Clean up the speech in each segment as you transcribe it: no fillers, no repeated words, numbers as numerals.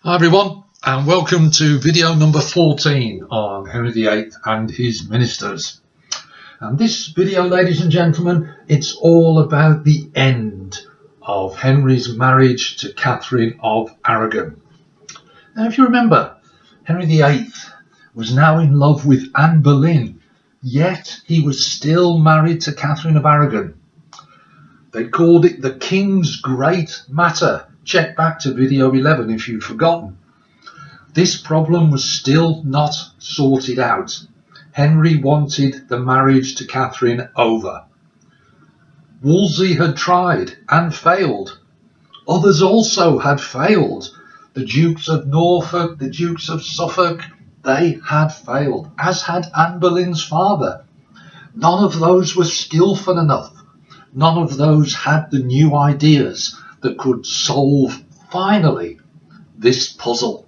Hi everyone, and welcome to video number 14 on Henry VIII and his ministers. And this video, ladies and gentlemen, it's all about the end of Henry's marriage to Catherine of Aragon. Now, if you remember, Henry VIII was now in love with Anne Boleyn, yet he was still married to Catherine of Aragon. They called it the King's Great Matter. Check back to video 11 if you've forgotten. This problem was still not sorted out. Henry wanted the marriage to Catherine over. Wolsey had tried and failed. Others also had failed. The Dukes of Norfolk, the Dukes of Suffolk, they had failed, as had Anne Boleyn's father. None of those were skillful enough. None of those had the new ideas that could solve, finally, this puzzle.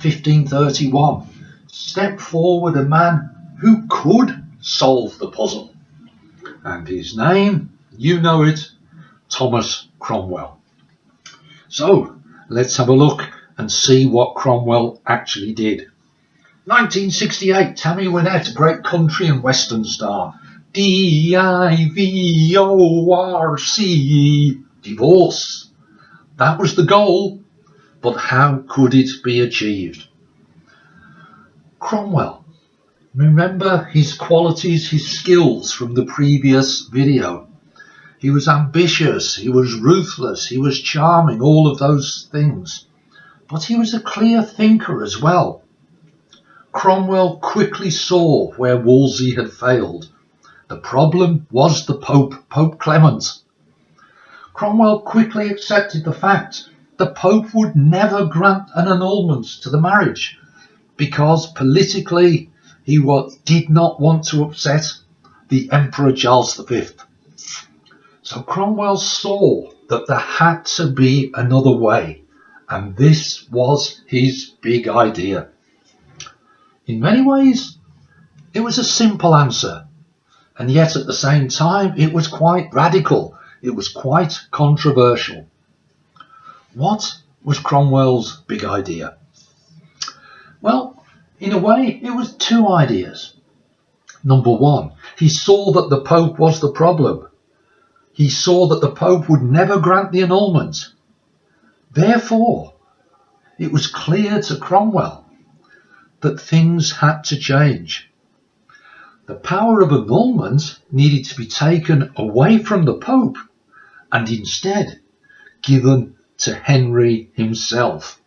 1531. Step forward a man who could solve the puzzle. And his name, you know it, Thomas Cromwell. So, let's have a look and see what Cromwell actually did. 1968, Tammy Wynette, great country and western star. D-I-V-O-R-C-E. Divorce. That was the goal, but how could it be achieved? Cromwell. Remember his qualities, his skills from the previous video. He was ambitious, he was ruthless, he was charming, all of those things. But he was a clear thinker as well. Cromwell quickly saw where Wolsey had failed. The problem was the Pope, Pope Clement. Cromwell quickly accepted the fact the Pope would never grant an annulment to the marriage because politically he did not want to upset the Emperor Charles V. So Cromwell saw that there had to be another way, and this was his big idea. In many ways, it was a simple answer, and yet at the same time it was quite radical. It was quite controversial. What was Cromwell's big idea? Well, in a way, it was two ideas. Number one, he saw that the Pope was the problem. He saw that the Pope would never grant the annulment. Therefore, it was clear to Cromwell that things had to change. The power of annulment needed to be taken away from the Pope and instead given to Henry himself.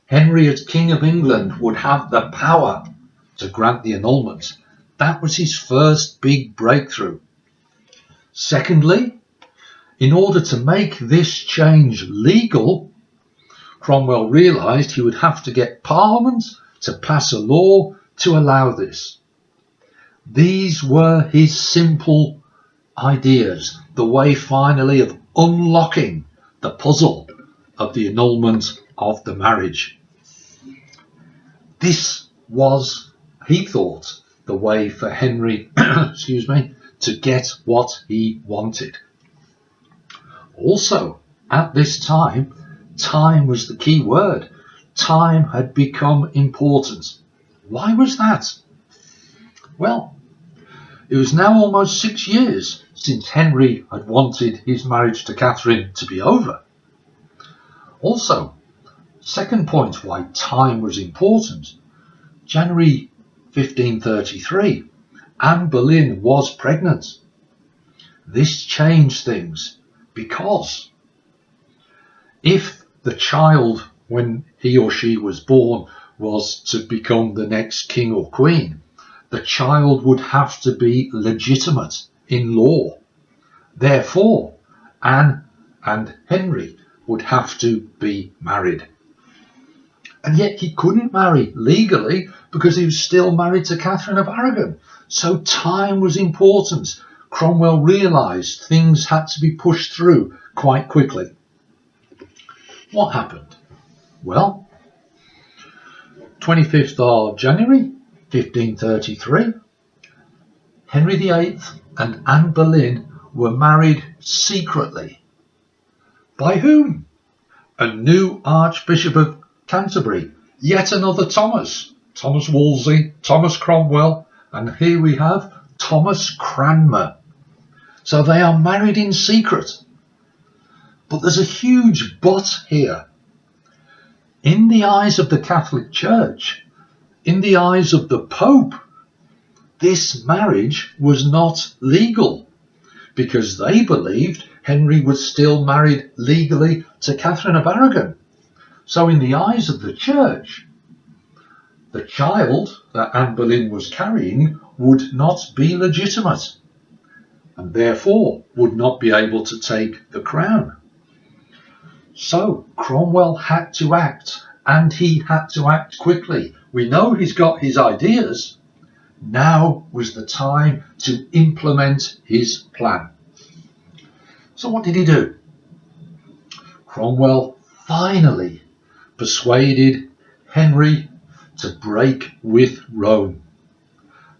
Henry, as King of England, would have the power to grant the annulment. That was his first big breakthrough. Secondly, in order to make this change legal, Cromwell realised he would have to get Parliament to pass a law to allow this. These were his simple ideas, the way finally of unlocking the puzzle of the annulment of the marriage. This was, he thought, the way for Henry to get what he wanted. Also, at this time was the key word. Time had become important. Why was that? Well, it was now almost 6 years since Henry had wanted his marriage to Catherine to be over. Also, second point why time was important. January 1533, Anne Boleyn was pregnant. This changed things because if the child, when he or she was born, was to become the next king or queen, the child would have to be legitimate in law. Therefore, Anne and Henry would have to be married. And yet he couldn't marry legally because he was still married to Catherine of Aragon. So time was important. Cromwell realised things had to be pushed through quite quickly. What happened? Well, 25th of January 1533, Henry VIII and Anne Boleyn were married secretly. By whom? a new Archbishop of Canterbury, yet another Thomas Wolsey, Thomas Cromwell, and here we have Thomas Cranmer. So they are married in secret. But there's a huge but here. In the eyes of the Catholic Church, in the eyes of the Pope, this marriage was not legal because they believed Henry was still married legally to Catherine of Aragon. So in the eyes of the Church, the child that Anne Boleyn was carrying would not be legitimate and therefore would not be able to take the crown. So Cromwell had to act, and he had to act quickly. We know he's got his ideas. Now was the time to implement his plan. So what did he do? Cromwell finally persuaded Henry to break with Rome.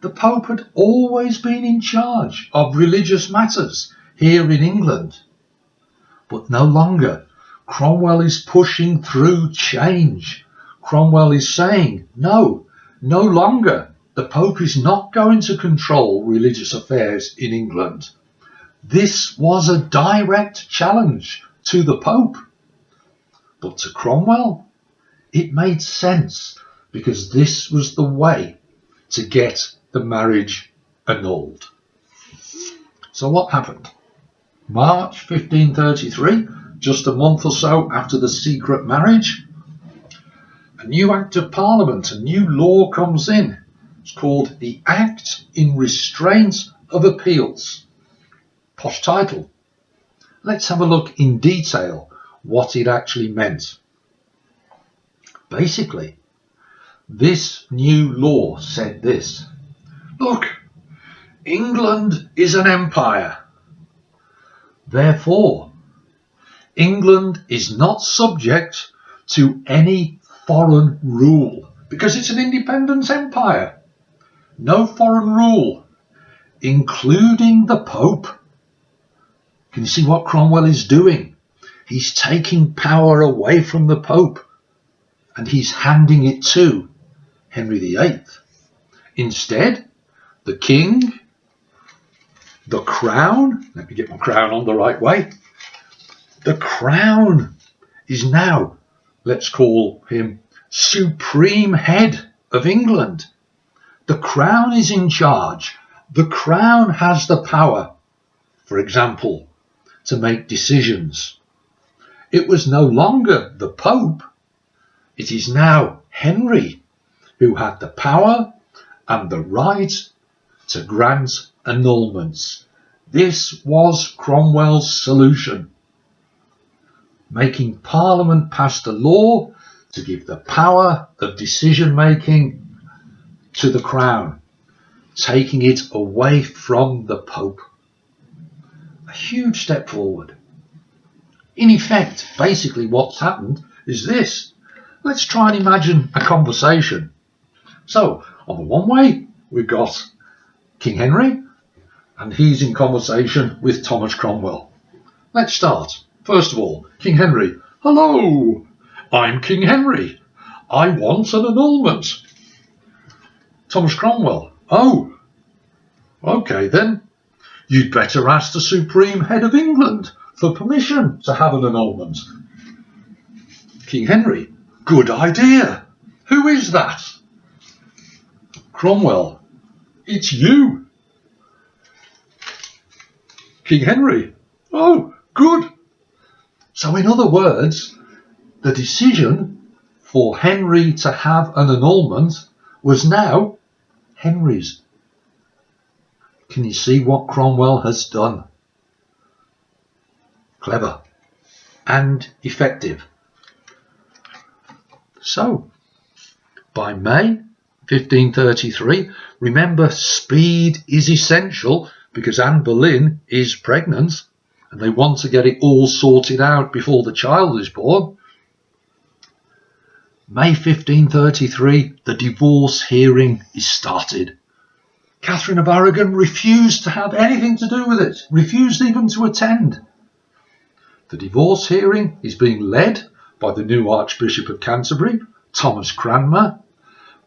The Pope had always been in charge of religious matters here in England, but no longer. Cromwell is pushing through change. Cromwell is saying, no longer. The Pope is not going to control religious affairs in England. This was a direct challenge to the Pope. But to Cromwell, it made sense because this was the way to get the marriage annulled. So what happened? March 1533, just a month or so after the secret marriage, a new Act of Parliament, a new law comes in. It's called the Act in Restraint of Appeals. Posh title. Let's have a look in detail what it actually meant. Basically, this new law said this. Look, England is an empire. Therefore, England is not subject to any foreign rule because it's an independent empire. No foreign rule, including the Pope. Can you see what Cromwell is doing? He's taking power away from the Pope and he's handing it to Henry VIII. Instead, the king, the crown, let me get my crown on the right way. The crown is now, let's call him supreme head of England. The crown is in charge. The crown has the power, for example, to make decisions. It was no longer the Pope. It is now Henry who had the power and the right to grant annulments. This was Cromwell's solution. Making Parliament pass a law to give the power of decision making to the Crown, taking it away from the Pope. A huge step forward. In effect, basically what's happened is this. Let's try and imagine a conversation. So, on the one way, we've got King Henry, and he's in conversation with Thomas Cromwell. Let's start. First of all, King Henry. Hello, I'm King Henry. I want an annulment. Thomas Cromwell. Oh, okay then. You'd better ask the Supreme Head of England for permission to have an annulment. King Henry. Good idea. Who is that? Cromwell. It's you. King Henry. Oh, good. So in other words, the decision for Henry to have an annulment was now Henry's. Can you see what Cromwell has done? Clever and effective. So, by May 1533, remember, speed is essential because Anne Boleyn is pregnant and they want to get it all sorted out before the child is born. May 1533, the divorce hearing is started. Catherine of Aragon refused to have anything to do with it, refused even to attend. The divorce hearing is being led by the new Archbishop of Canterbury, Thomas Cromwell,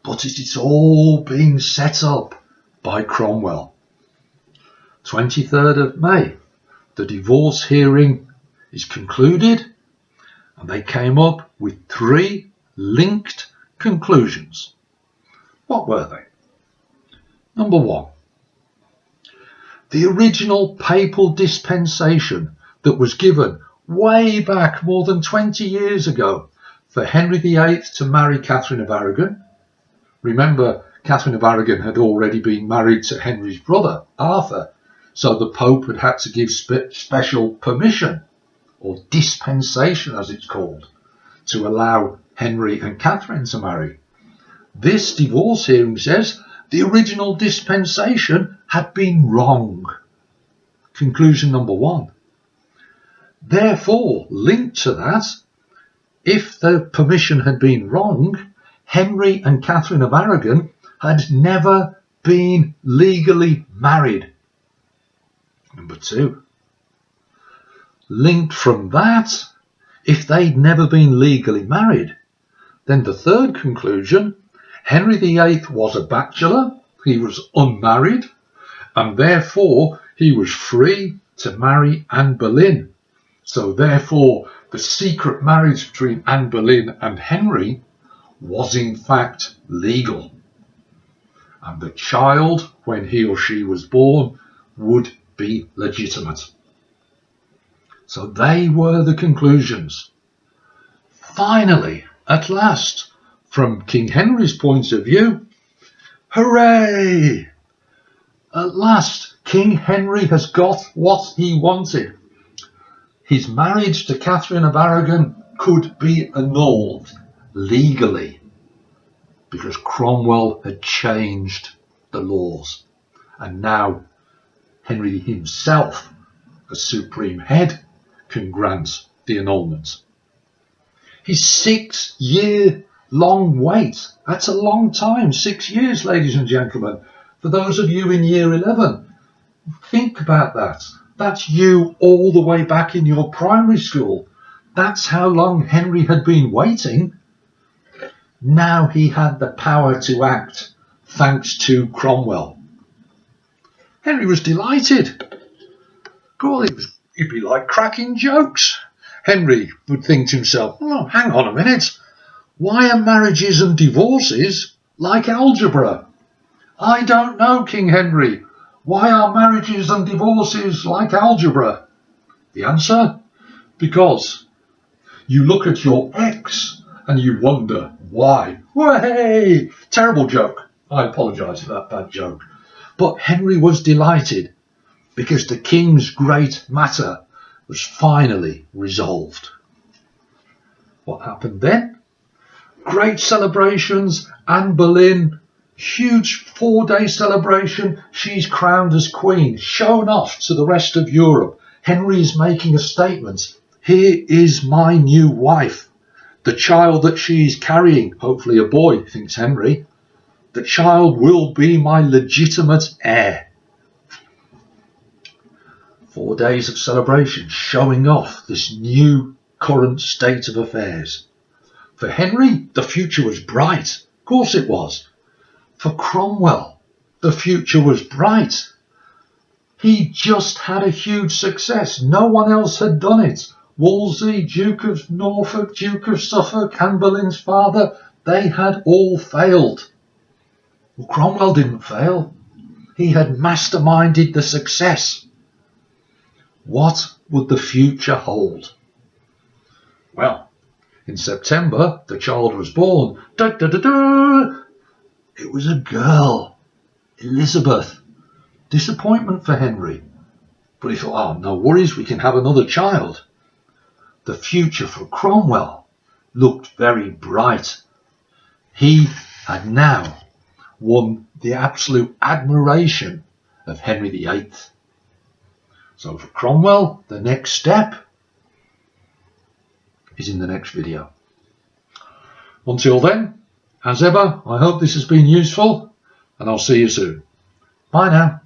but it is all being set up by Cromwell. 23rd of May, the divorce hearing is concluded, and they came up with 3 linked conclusions. What were they? Number 1. The original papal dispensation that was given way back more than 20 years ago for Henry VIII to marry Catherine of Aragon. Remember, Catherine of Aragon had already been married to Henry's brother, Arthur, so the Pope had to give special permission, or dispensation as it's called, to allow Henry and Catherine to marry. This divorce hearing says the original dispensation had been wrong. Conclusion number 1. Therefore, linked to that, if the permission had been wrong, Henry and Catherine of Aragon had never been legally married. Number 2. Linked from that, if they'd never been legally married, then the third conclusion, Henry VIII was a bachelor, he was unmarried, and therefore he was free to marry Anne Boleyn. So therefore the secret marriage between Anne Boleyn and Henry was in fact legal. And the child, when he or she was born, would be legitimate. So they were the conclusions. Finally, at last, from King Henry's point of view, hooray! At last, King Henry has got what he wanted. His marriage to Catherine of Aragon could be annulled legally because Cromwell had changed the laws. And now Henry himself, as supreme head, can grant the annulment. His 6-year-long wait, that's a long time, 6 years, ladies and gentlemen. For those of you in year 11, think about that. That's you all the way back in your primary school. That's how long Henry had been waiting. Now he had the power to act, thanks to Cromwell. Henry was delighted. God, it'd be like cracking jokes. Henry would think to himself, oh, hang on a minute. Why are marriages and divorces like algebra? I don't know, King Henry. Why are marriages and divorces like algebra? The answer? Because you look at your ex and you wonder why. Way! Terrible joke. I apologise for that bad joke. But Henry was delighted because the king's great matter was finally resolved. What happened then? Great celebrations. Anne Boleyn, huge 4-day celebration. She's crowned as queen, shown off to the rest of Europe. Henry is making a statement. Here is my new wife. The child that she's carrying, hopefully a boy, thinks Henry. The child will be my legitimate heir. 4 days of celebration, showing off this new current state of affairs. For Henry, the future was bright. Of course it was. For Cromwell, the future was bright. He just had a huge success. No one else had done it. Wolsey, Duke of Norfolk, Duke of Suffolk, Anne Boleyn's father, they had all failed. Well, Cromwell didn't fail. He had masterminded the success. What would the future hold? Well, in September, the child was born. Da, da, da, da. It was a girl, Elizabeth. Disappointment for Henry. But he thought, oh, no worries, we can have another child. The future for Cromwell looked very bright. He had now won the absolute admiration of Henry VIII. So for Cromwell, the next step is in the next video. Until then, as ever, I hope this has been useful, and I'll see you soon. Bye now.